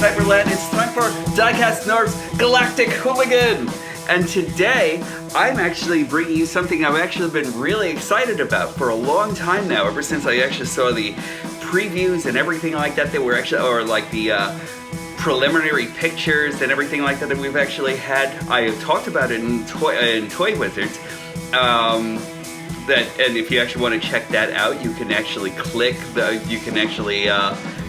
Cyberland. It's time for DIECAST NORBZ Galactic Hooligan. And today, I'm actually bringing you something I've actually been really excited about for a long time now, ever since I actually saw the previews and everything like that were actually, or like the preliminary pictures and everything like that we've actually had. I talked about it in Toy Wizards. And if you actually want to check that out, you can actually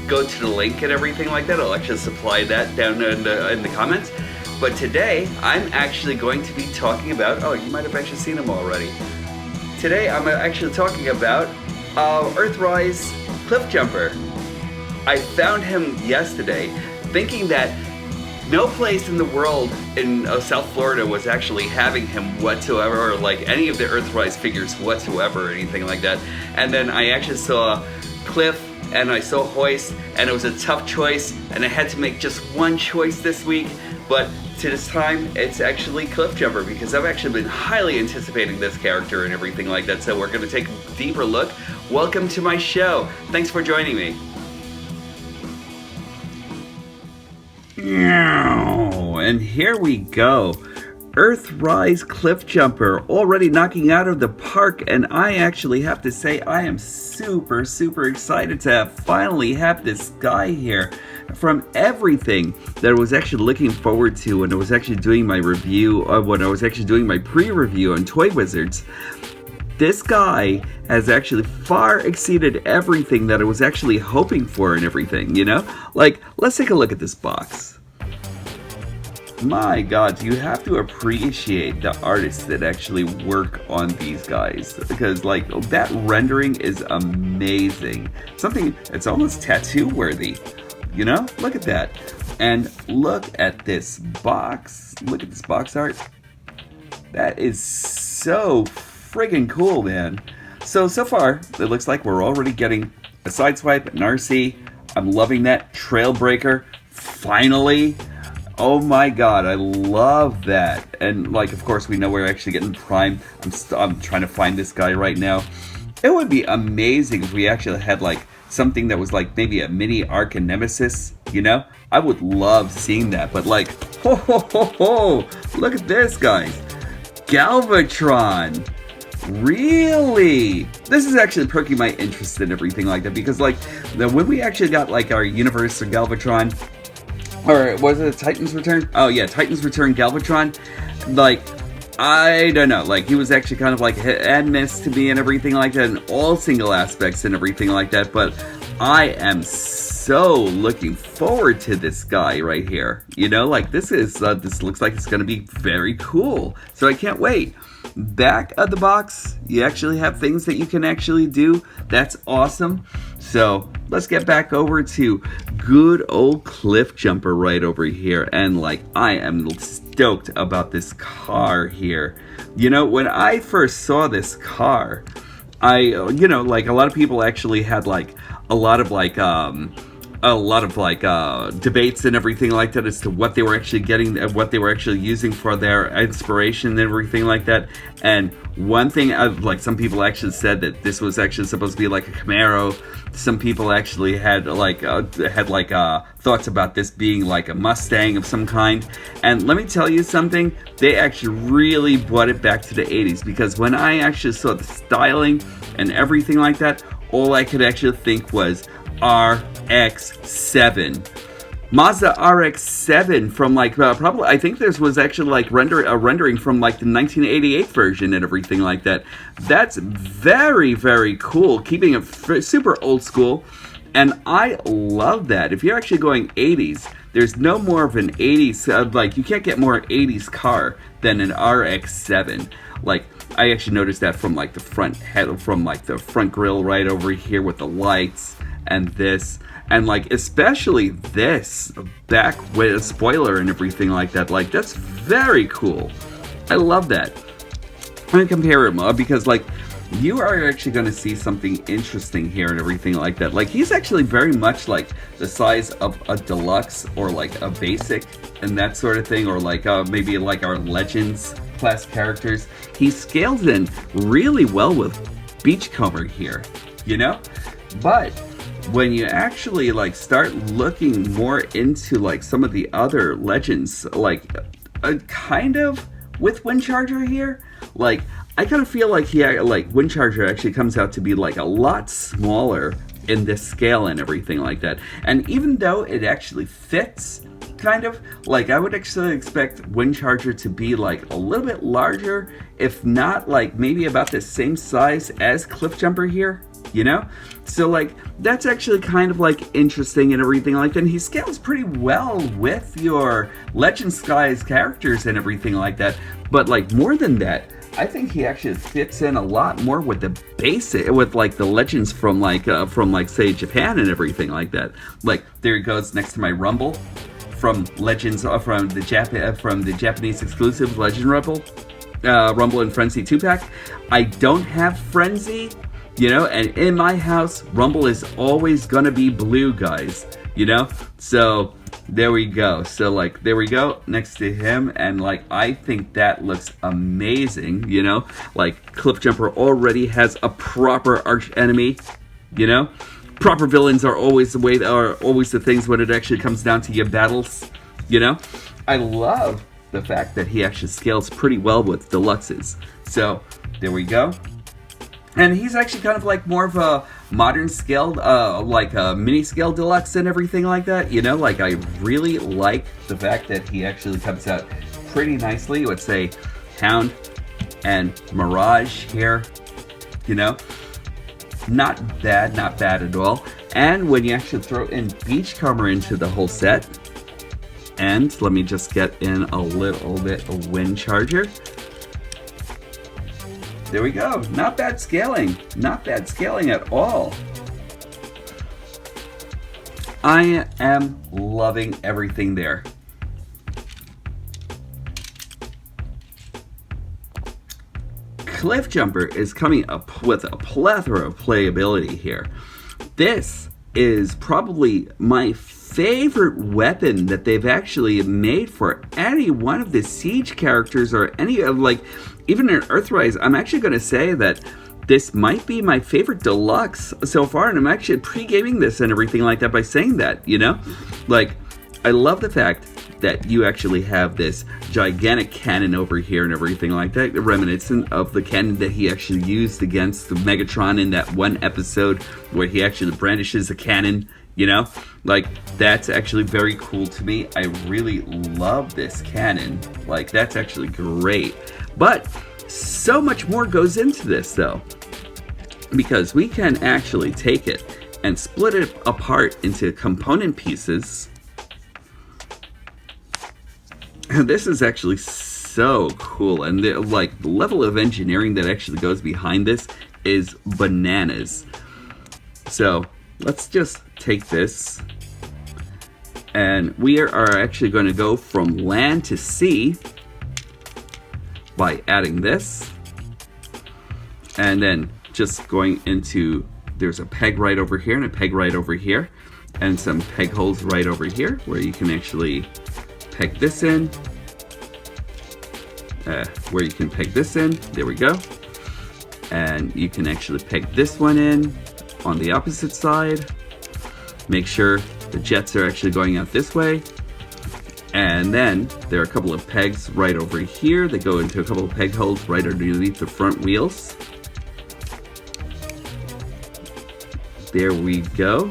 go to the link and everything like that. I'll actually supply that down in the comments. But today, I'm actually going to be talking about, oh, you might have actually seen him already. Today, I'm actually talking about Earthrise Cliffjumper. I found him yesterday, thinking that no place in the world in South Florida was actually having him whatsoever, or like any of the Earthrise figures whatsoever, or anything like that. And then I actually saw Cliff, and I saw Hoist, and it was a tough choice, and I had to make just one choice this week. But to this time, it's actually Cliffjumper, because I've actually been highly anticipating this character and everything like that. So we're going to take a deeper look. Welcome to my show. Thanks for joining me. And here we go. Earthrise Cliffjumper already knocking out of the park, and I actually have to say I am super excited to finally have this guy here. From everything that I was actually looking forward to when I was actually doing my review, when I was actually doing my pre-review on Toy Wizards, this guy has actually far exceeded everything that I was actually hoping for and everything, you know? Like, let's take a look at this box. My God, you have to appreciate the artists that actually work on these guys, because like that rendering is amazing. Something it's almost tattoo worthy, you know? Look at that. And look at this box. Look at this box art. That is so friggin' cool, man. So far, it looks like we're already getting a Sideswipe, an RC. I'm loving that. Trailbreaker, finally. Oh my God, I love that. And like, of course, we know we're actually getting Prime. I'm trying to find this guy right now. It would be amazing if we actually had like something that was like maybe a mini Arc and Nemesis, you know? I would love seeing that, but like, look at this, guys. Galvatron. Really? This is actually perking my interest in everything like that, because like, when we actually got like our Universe of Galvatron, or was it Titan's Return? Oh yeah, Titan's Return Galvatron. Like, I don't know, like he was actually kind of like hit and miss to me and everything like that in all single aspects and everything like that, but I am so looking forward to this guy right here. You know, like this looks like it's going to be very cool. So I can't wait. Back of the box, you actually have things that you can actually do. That's awesome. So let's get back over to good old Cliffjumper right over here. And like, I am stoked about this car here. You know, when I first saw this car, you know, like a lot of people actually had like a lot of debates and everything like that as to what they were actually getting, what they were actually using for their inspiration and everything like that. And one thing, like some people actually said that this was actually supposed to be like a Camaro. Some people actually had thoughts about this being like a Mustang of some kind. And let me tell you something, they actually really brought it back to the 80s, because when I actually saw the styling and everything like that, all I could actually think was RX-7. Mazda RX-7 from like probably, I think this was actually like a rendering from like the 1988 version and everything like that. That's very cool, keeping it super old school, and I love that. If you're actually going 80s, there's no more of an 80s, like you can't get more 80s car than an RX-7. Like, I actually noticed that from like the front head, from like the front grille right over here with the lights and this, and like especially this back with a spoiler and everything like that. Like, that's very cool. I love that. I'm gonna compare him because like you are actually going to see something interesting here and everything like that. Like, he's actually very much like the size of a deluxe or like a basic and that sort of thing, or like maybe like our Legends class characters. He scales in really well with Beachcomber here, you know? But when you actually like start looking more into like some of the other legends, like kind of with Windcharger here, like I kind of feel like Windcharger actually comes out to be like a lot smaller in this scale and everything like that. And even though it actually fits, kind of, like I would actually expect Windcharger to be like a little bit larger, if not like maybe about the same size as Cliffjumper here, you know? So like that's actually kind of like interesting and everything like that. And he scales pretty well with your Legend Skies characters and everything like that. But like more than that, I think he actually fits in a lot more with the basic, with like the legends from like say Japan and everything like that. Like there he goes next to my Rumble from Legends from the Japanese exclusive Legend Rumble and Frenzy 2-pack. I don't have Frenzy, you know, and in my house Rumble is always gonna be blue, guys, you know. So there we go. So like there we go next to him, and like I think that looks amazing, you know. Like Cliffjumper already has a proper arch enemy, you know. Proper villains are always the things when it actually comes down to your battles, you know. I love the fact that he actually scales pretty well with deluxes. So there we go. And he's actually kind of like more of a modern scaled, like a mini scale deluxe and everything like that. You know, like I really like the fact that he actually comes out pretty nicely with, say, Hound and Mirage here. You know, not bad at all. And when you actually throw in Beachcomber into the whole set, and let me just get in a little bit of Windcharger. There we go. Not bad scaling. Not bad scaling at all. I am loving everything there. Cliffjumper is coming up with a plethora of playability here. This is probably my favorite weapon that they've actually made for any one of the Siege characters, or any of, like, even in Earthrise. I'm actually going to say that this might be my favorite deluxe so far, and I'm actually pre-gaming this and everything like that by saying that, you know? Like, I love the fact that you actually have this gigantic cannon over here and everything like that, reminiscent of the cannon that he actually used against the Megatron in that one episode where he actually brandishes a cannon, you know? Like, that's actually very cool to me. I really love this cannon. Like, that's actually great. But so much more goes into this, though, because we can actually take it and split it apart into component pieces. And this is actually so cool, and the level of engineering that actually goes behind this is bananas. So let's just take this, and we are actually going to go from land to sea by adding this, and then just going into, there's a peg right over here and a peg right over here, and some peg holes right over here where you can actually peg this in, where you can peg this in, there we go, and you can actually peg this one in on the opposite side. Make sure the jets are actually going out this way, and then there are a couple of pegs right over here that go into a couple of peg holes right underneath the front wheels. There we go,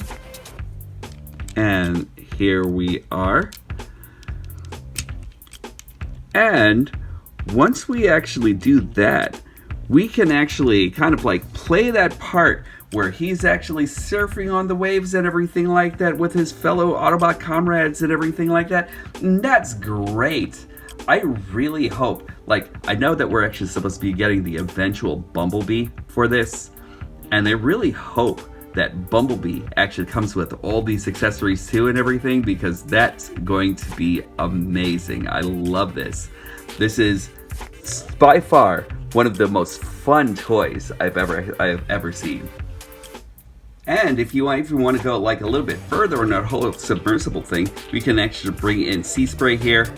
and here we are. And once we actually do that, we can actually kind of like play that part where he's actually surfing on the waves and everything like that with his fellow Autobot comrades and everything like that. And that's great. I really hope, like, I know that we're actually supposed to be getting the eventual Bumblebee for this, and I really hope that Bumblebee actually comes with all these accessories too and everything, because that's going to be amazing. I love this. This is by far one of the most fun toys I've ever seen. And if you even want to go like a little bit further on that whole submersible thing, we can actually bring in Sea Spray here.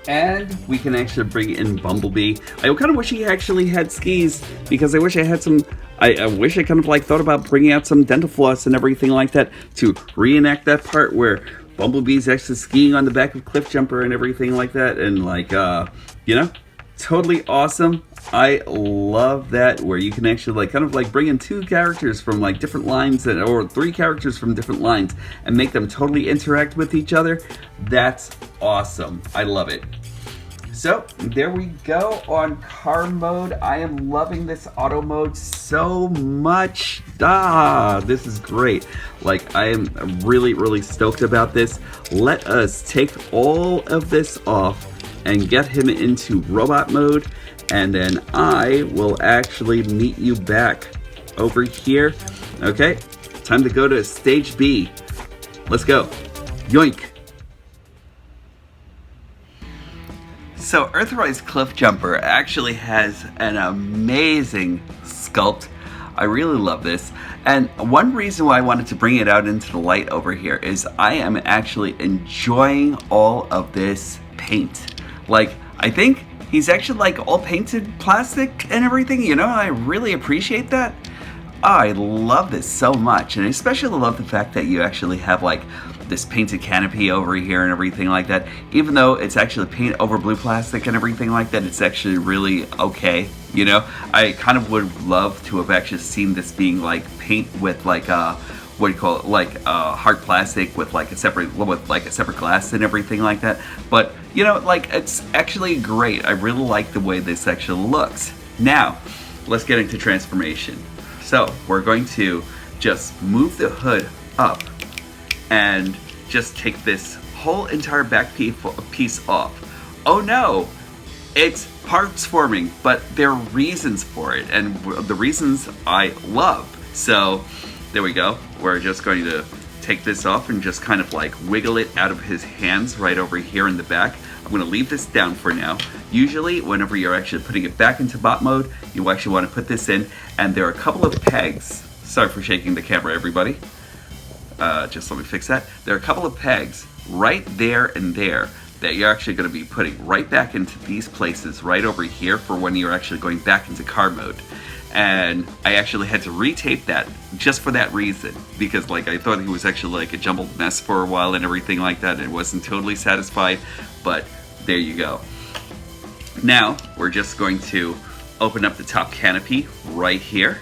And we can actually bring in Bumblebee. I kind of wish he actually had skis, because I wish I had some I wish I kind of like thought about bringing out some dental floss and everything like that to reenact that part where Bumblebee's actually skiing on the back of Cliffjumper and everything like that, and like you know, totally awesome. I love that where you can actually like kind of like bring in two characters from like different lines or three characters from different lines and make them totally interact with each other. That's awesome. I love it. So there we go on car mode. I am loving this auto mode so much. This is great. Like, I am really stoked about this. Let us take all of this off and get him into robot mode, and then I will actually meet you back over here. Okay, time to go to stage B. Let's go. Yoink. So Earthrise Cliffjumper actually has an amazing sculpt. I really love this. And one reason why I wanted to bring it out into the light over here is I am actually enjoying all of this paint. Like, I think he's actually like all painted plastic and everything, you know, I really appreciate that. I love this so much, and especially love the fact that you actually have like this painted canopy over here and everything like that. Even though it's actually paint over blue plastic and everything like that, it's actually really okay. You know, I kind of would love to have actually seen this being like paint with like what do you call it, like hard plastic with like a separate glass and everything like that. But you know, like, it's actually great. I really like the way this actually looks. Now, let's get into transformation. So we're going to just move the hood up and just take this whole entire back piece off. Oh no, it's parts forming, but there are reasons for it, and the reasons I love. So there we go. We're just going to take this off and just kind of like wiggle it out of his hands right over here in the back. I'm going to leave this down for now. Usually whenever you're actually putting it back into bot mode, you actually want to put this in, and there are a couple of pegs. Sorry for shaking the camera, everybody. Just let me fix that. There are a couple of pegs right there and there that you're actually going to be putting right back into these places right over here for when you're actually going back into car mode. And I actually had to retape that just for that reason, because like I thought it was actually like a jumbled mess for a while and everything like that, and it wasn't totally satisfied, but there you go. Now we're just going to open up the top canopy right here.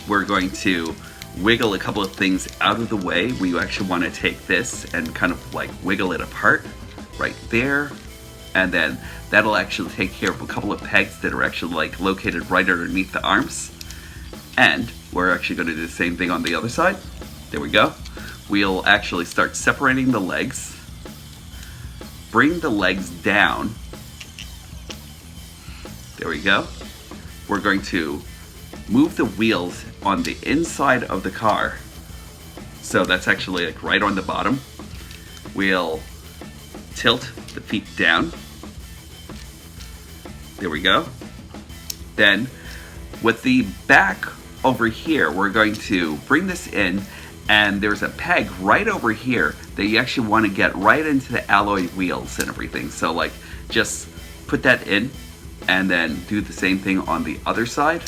We're going to wiggle a couple of things out of the way. We actually want to take this and kind of like wiggle it apart right there, and then that'll actually take care of a couple of pegs that are actually like located right underneath the arms. And we're actually going to do the same thing on the other side. There we go. We'll actually start separating the legs, bring the legs down. There we go. We're going to move the wheels on the inside of the car. So that's actually like right on the bottom. We'll tilt the feet down. There we go. Then with the back over here, we're going to bring this in, and there's a peg right over here that you actually want to get right into the alloy wheels and everything. So like just put that in and then do the same thing on the other side.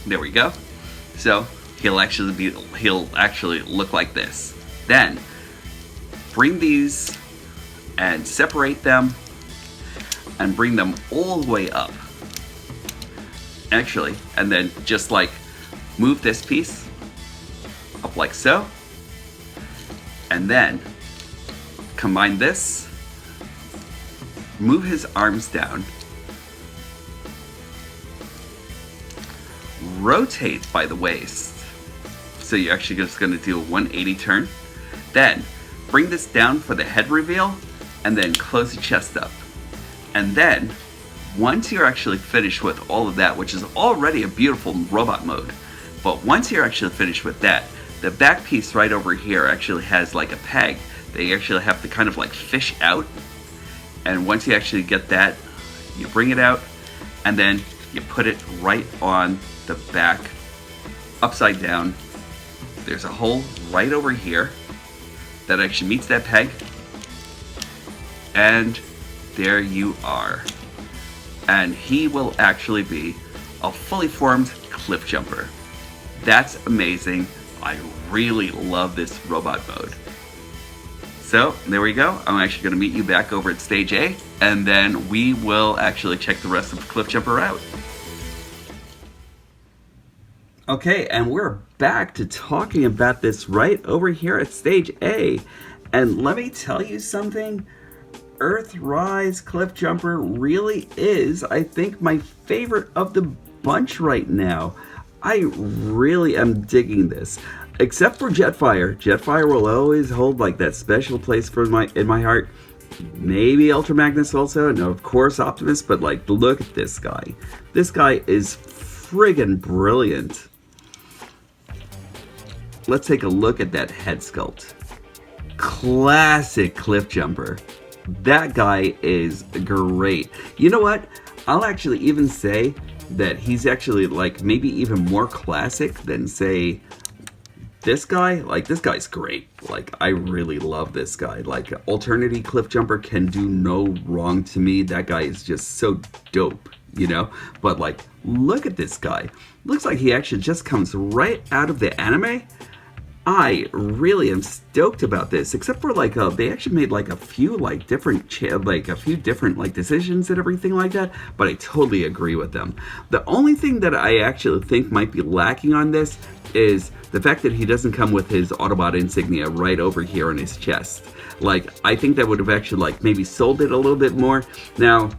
There we go. So he'll actually look like this. Then bring these and separate them and bring them all the way up. Actually, and then just like move this piece up like so, and then combine this, move his arms down, rotate by the waist. So you're actually just going to do a 180 turn. Then bring this down for the head reveal, and then close the chest up. And then once you're actually finished with all of that, which is already a beautiful robot mode, but once you're actually finished with that, the back piece right over here actually has like a peg that you actually have to kind of like fish out. And once you actually get that, you bring it out, and then you put it right on the back, upside down. There's a hole right over here that actually meets that peg, and there you are. and he will actually be a fully formed Cliffjumper. That's amazing. I really love this robot mode. So there we go. I'm actually going to meet you back over at stage A, and then we will actually check the rest of the Cliffjumper out. Okay, and we're back to talking about this right over here at stage A. And let me tell you something. Earthrise Cliffjumper really is, I think, my favorite of the bunch right now. I really am digging this. Except for Jetfire. Jetfire will always hold like that special place in my heart. Maybe Ultra Magnus also, and of course Optimus, but like, look at this guy. This guy is friggin' brilliant. Let's take a look at that head sculpt. Classic Cliffjumper. That guy is great. You know what? I'll actually even say that he's actually like maybe even more classic than, say, this guy. Like, this guy's great. Like, I really love this guy. Like, Alternity Cliffjumper can do no wrong to me. That guy is just so dope, you know? But like, look at this guy. Looks like he actually just comes right out of the anime. I really am stoked about this, except for like they actually made like a few like different decisions and everything like that, but I totally agree with them. The only thing that I actually think might be lacking on this is the fact that he doesn't come with his Autobot insignia right over here on his chest. Like, I think that would have actually like maybe sold it a little bit more. Now,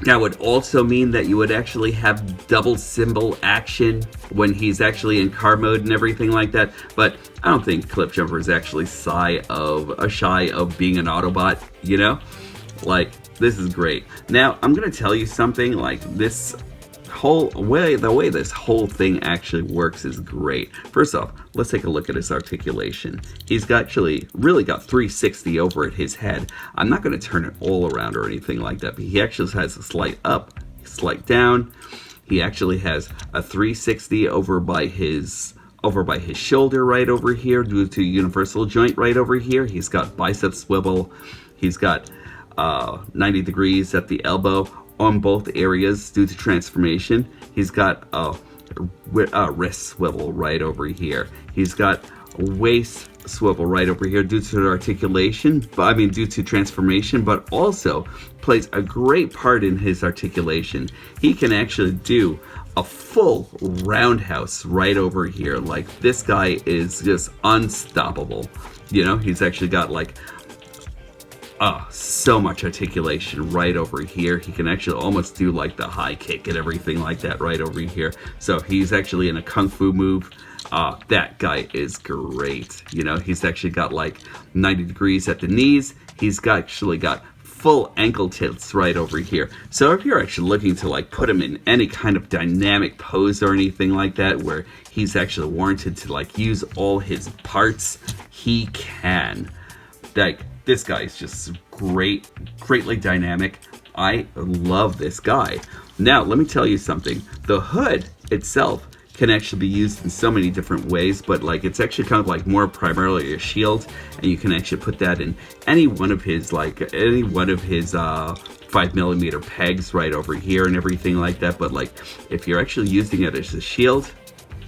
that would also mean that you would actually have double symbol action when he's actually in car mode and everything like that. But I don't think Cliffjumper is actually shy of being an Autobot, you know? Like, this is great. Now, I'm going to tell you something, like, the way this whole thing actually works is great. First off, let's take a look at his articulation. He's actually really got 360 over at his head. I'm not going to turn it all around or anything like that, but he actually has a slight up, slight down. He actually has a 360 over by his shoulder right over here due to universal joint right over here. He's got bicep swivel. He's got 90 degrees at the elbow on both areas due to transformation. He's got a wrist swivel right over here. He's got a waist swivel right over here due to articulation, due to transformation, but also plays a great part in his articulation. He can actually do a full roundhouse right over here. Like, this guy is just unstoppable. You know, he's actually got like so much articulation right over here. He can actually almost do like the high kick and everything like that right over here. So he's actually in a kung fu move. That guy is great. You know, he's actually got like 90 degrees at the knees. He's actually got full ankle tilts right over here. So if you're actually looking to like put him in any kind of dynamic pose or anything like that where he's actually warranted to like use all his parts, he can. Like, this guy is just greatly dynamic. I love this guy. Now, let me tell you something. The hood itself can actually be used in so many different ways, but like, it's actually kind of like more primarily a shield, and you can actually put that in any one of his 5mm pegs right over here and everything like that. But like, if you're actually using it as a shield,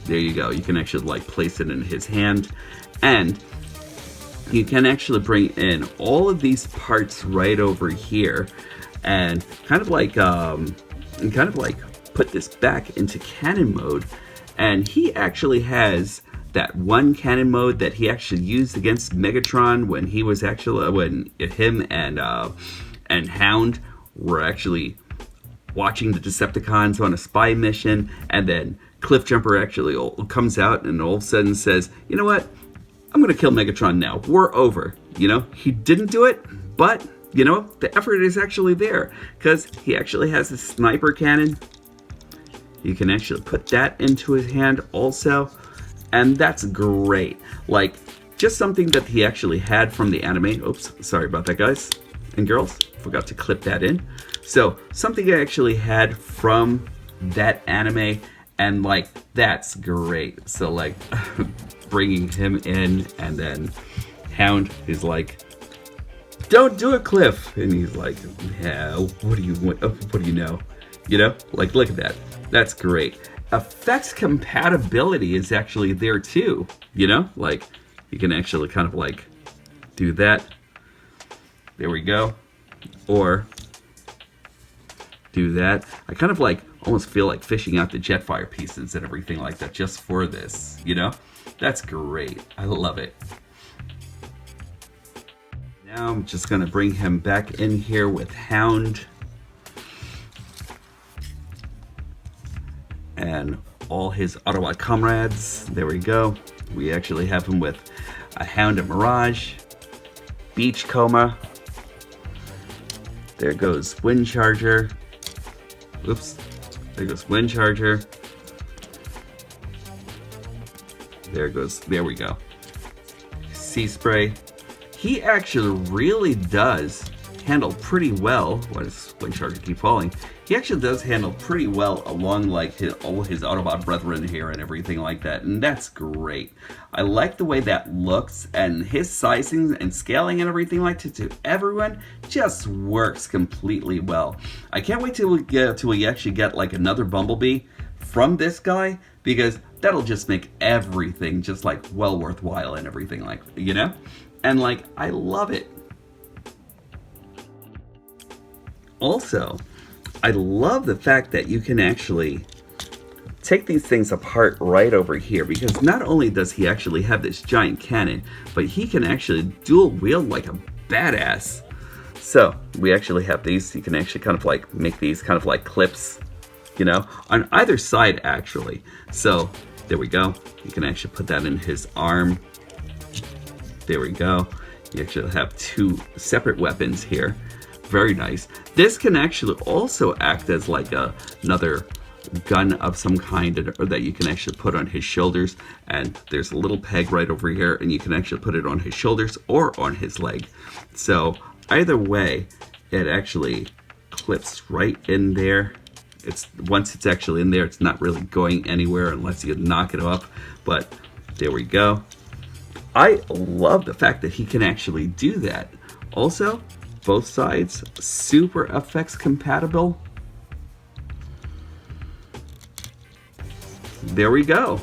there you go. You can actually like place it in his hand, and you can actually bring in all of these parts right over here and kind of like put this back into cannon mode. And he actually has that one cannon mode that he actually used against Megatron when he was actually, when him and Hound were actually watching the Decepticons on a spy mission, and then Cliffjumper actually comes out and all of a sudden says, you know what? I'm going to kill Megatron now. War over. You know, he didn't do it, but, you know, the effort is actually there because he actually has a sniper cannon. You can actually put that into his hand also, and that's great. Like, just something that he actually had from the anime. Oops, sorry about that, guys and girls. Forgot to clip that in. So, something I actually had from that anime, and like, that's great. So like, bringing him in, and then Hound is like don't do it, Cliff. And he's like, yeah, what do you know? You know, like, look at that. That's great. Effects compatibility is actually there too. You know, like, you can actually kind of like do that. There we go. Or do that. I kind of like almost feel like fishing out the Jetfire pieces and everything like that just for this, you know? That's great. I love it. Now I'm just going to bring him back in here with Hound. And all his Autobot comrades. There we go. We actually have him with a Hound and Mirage. Beach Coma. There goes Wind Charger. Oops. There goes Wind Charger. There we go. Sea Spray. He actually really does handle pretty well. Why does Wind Charger keep falling? He actually does handle pretty well along like all his Autobot brethren here and everything like that, and that's great. I like the way that looks, and his sizing and scaling and everything like that to everyone just works completely well. I can't wait till we actually get like another Bumblebee from this guy, because that'll just make everything just like well worthwhile and everything like, you know? And like, I love it. Also, I love the fact that you can actually take these things apart right over here, because not only does he actually have this giant cannon, but he can actually dual wield like a badass. So we actually have these. You can actually kind of like make these kind of like clips, you know, on either side actually. So there we go. You can actually put that in his arm. There we go. You actually have two separate weapons here. Very nice. This can actually also act as like another gun of some kind, or that you can actually put on his shoulders. And there's a little peg right over here, and you can actually put it on his shoulders or on his leg. So either way, it actually clips right in there. Once it's actually in there, it's not really going anywhere unless you knock it up. But there we go. I love the fact that he can actually do that. Also, both sides super effects compatible. There we go.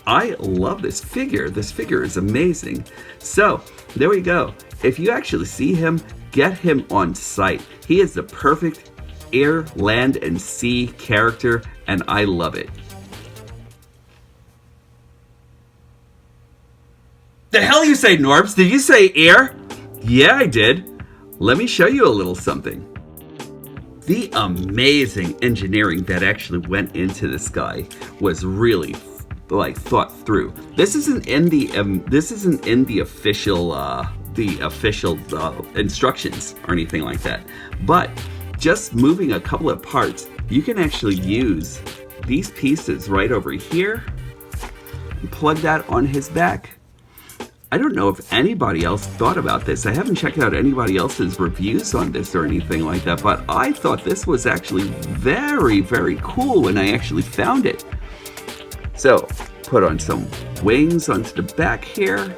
I love this figure. This figure is amazing. So there we go. If you actually see him, get him on site. He is the perfect air, land, and sea character, and I love it. The hell you say, Norbs? Did you say air? Yeah, I did. Let me show you a little something. The amazing engineering that actually went into this guy was really like thought through. This isn't in the official instructions or anything like that. But just moving a couple of parts, you can actually use these pieces right over here and plug that on his back. I don't know if anybody else thought about this. I haven't checked out anybody else's reviews on this or anything like that, but I thought this was actually very, very cool when I actually found it. So, put on some wings onto the back here.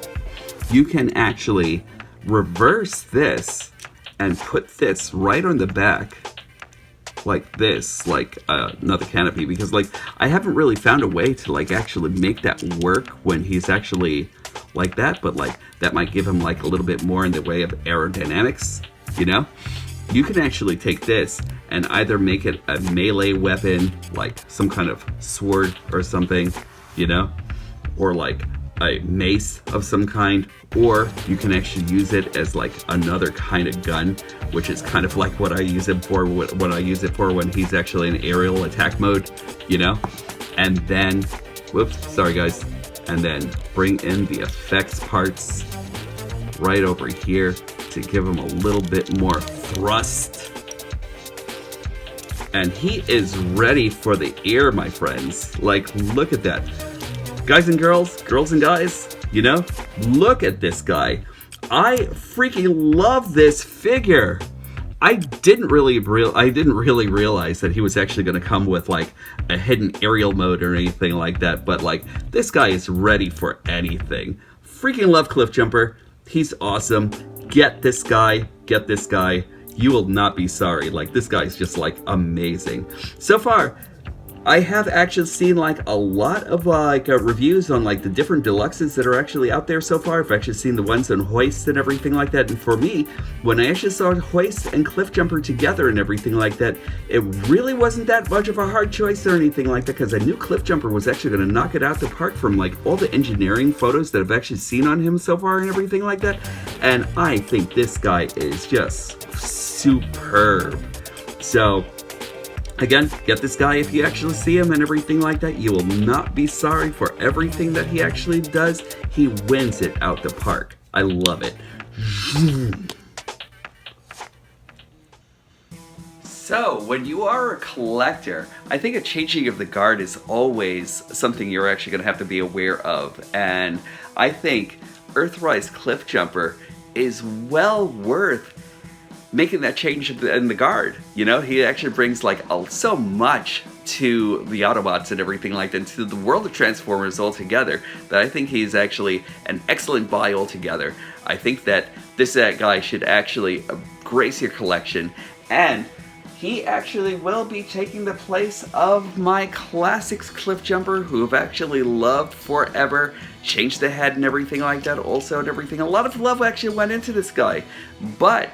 You can actually reverse this and put this right on the back like this, like another canopy, because like I haven't really found a way to like actually make that work when he's actually like that, but like that might give him like a little bit more in the way of aerodynamics, you know? You can actually take this and either make it a melee weapon, like some kind of sword or something, you know, or like a mace of some kind, or you can actually use it as like another kind of gun, which is kind of like what I use it for, what I use it for when he's actually in aerial attack mode, you know? And then, whoops, sorry guys, and then bring in the effects parts right over here to give him a little bit more thrust. And he is ready for the air, my friends. Like, look at that. Guys and girls and guys, you know, look at this guy. I freaking love this figure. I didn't really realize that he was actually going to come with like a hidden aerial mode or anything like that, but like this guy is ready for anything. Freaking love Cliffjumper. He's awesome. get this guy, get this guy. You will not be sorry. Like, this guy's just like amazing. So far, I have actually seen like a lot of reviews on like the different deluxes that are actually out there so far. I've actually seen the ones on Hoist and everything like that. And for me, when I actually saw Hoist and Cliffjumper together and everything like that, it really wasn't that much of a hard choice or anything like that, because I knew Cliffjumper was actually going to knock it out the park from like all the engineering photos that I've actually seen on him so far and everything like that. And I think this guy is just superb. So again, get this guy if you actually see him and everything like that. You will not be sorry for everything that he actually does. He wins it out the park. I love it. So, when you are a collector, I think a changing of the guard is always something you're actually going to have to be aware of. And I think Earthrise Cliffjumper is well worth making that change in the guard. You know, he actually brings like so much to the Autobots and everything like that, to the world of Transformers altogether, that I think he's actually an excellent buy altogether. I think that this guy should actually grace your collection, and he actually will be taking the place of my classics Cliffjumper, who have actually loved forever, changed the head and everything like that also and everything. A lot of love actually went into this guy, but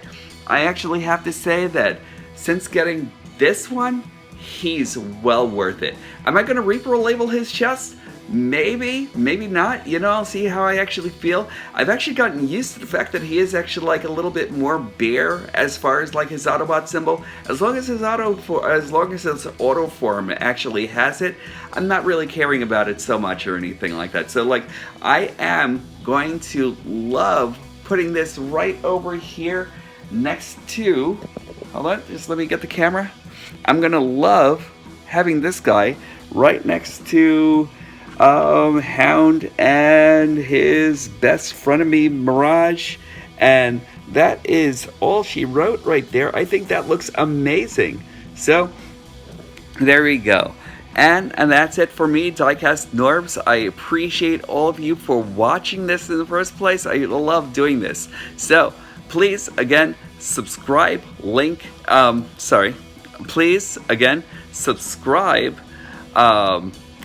I actually have to say that since getting this one, he's well worth it. Am I going to Reaper label his chest? Maybe, maybe not. You know, I'll see how I actually feel. I've actually gotten used to the fact that he is actually like a little bit more bare as far as like his Autobot symbol. As long as his auto form actually has it, I'm not really caring about it so much or anything like that. So like, I am going to love putting this right over here next to, hold on, just let me get the camera. I'm gonna love having this guy right next to Hound and his best frenemy Mirage, and that is all she wrote right there. I think that looks amazing. So there we go. And that's it for me, DIECAST NORBZ. I appreciate all of you for watching this in the first place. I love doing this. So please, again, subscribe, please, again, subscribe,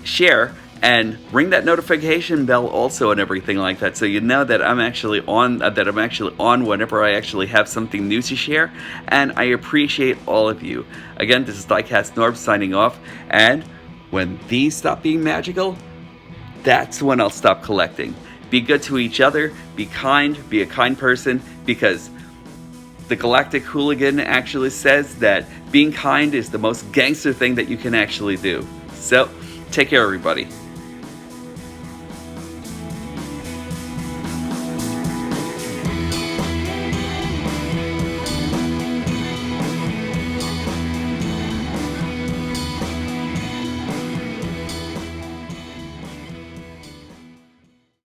share, and ring that notification bell also and everything like that, so you know that I'm actually on whenever I actually have something new to share. And I appreciate all of you. Again, this is DIECAST NORBZ signing off, and when these stop being magical, that's when I'll stop collecting. Be good to each other, be kind, be a kind person, because the Galactic Hooligan actually says that being kind is the most gangster thing that you can actually do. So, take care everybody.